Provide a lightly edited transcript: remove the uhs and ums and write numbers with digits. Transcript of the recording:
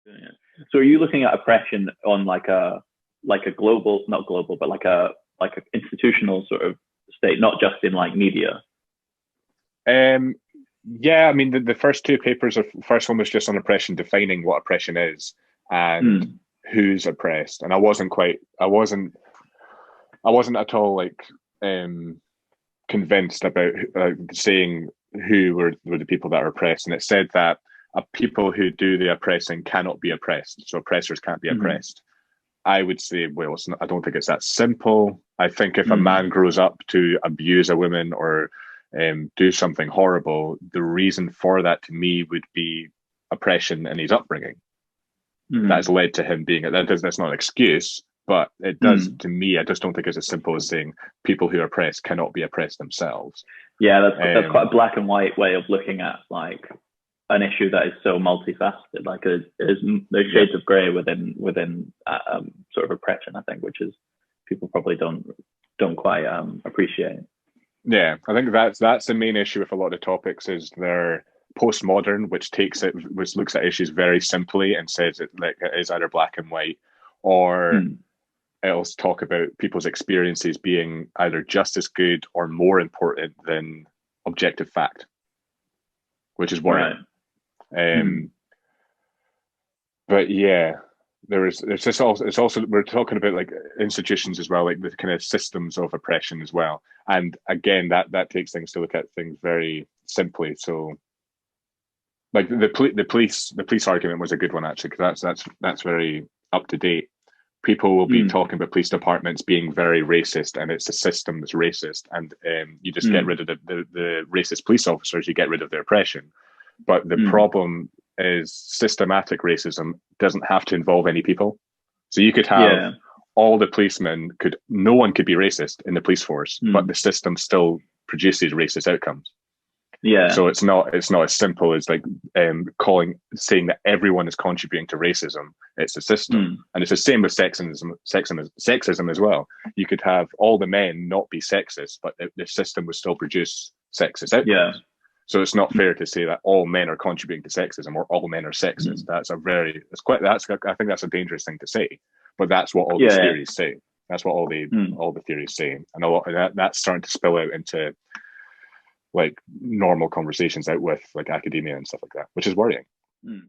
Yeah. So are you looking at oppression on like a global, not global, but like a institutional sort of state, not just in like media? Um, yeah, I mean the first two papers are first one was just on oppression, defining what oppression is and Mm, who's oppressed. And I wasn't at all like um convinced about saying who were the people that are oppressed. And it said that people who do the oppressing cannot be oppressed, so oppressors can't be mm, oppressed. I would say, well, I don't think it's that simple. I think if a mm, man grows up to abuse a woman or do something horrible, the reason for that to me would be oppression in his upbringing. That's mm, led to him being that's not an excuse, but it does mm. to me. I just don't think it's as simple as saying people who are oppressed cannot be oppressed themselves. Yeah, that's quite a Um, black and white way of looking at like an issue that is so multifaceted. Like there's yeah, shades of grey within sort of oppression, I think, which is people probably don't quite appreciate. yeah. I think that's the main issue with a lot of the topics is they're postmodern, which looks at issues very simply and says it like it is either black and white, or Mm, it'll talk about people's experiences being either just as good or more important than objective fact, which is right. worrying. Mm, Um, but yeah, there's just also it's also we're talking about like institutions as well, like the kind of systems of oppression as well. And again, that takes things to look at things very simply. So like the police argument was a good one actually, because that's very up to date. People will be mm, talking about police departments being very racist, and it's a system that's racist, and you just get mm, rid of the racist police officers, you get rid of their oppression. But the mm, problem is systematic racism doesn't have to involve any people. So you could have yeah. all the policemen could no one could be racist in the police force, but the Mm, system still produces racist outcomes. yeah. So it's not as simple as like calling saying that everyone is contributing to racism. It's a system, Mm, and it's the same with sexism as well. You could have all the men not be sexist, but the system would still produce sexist yeah. outcomes. So it's not Mm, fair to say that all men are contributing to sexism or all men are sexist. mm, I think that's a dangerous thing to say, but that's what all these yeah. theories say. That's what all the Mm. all the theories say, and a lot of that's starting to spill out into like normal conversations out with like academia and stuff like that, which is worrying. Mm.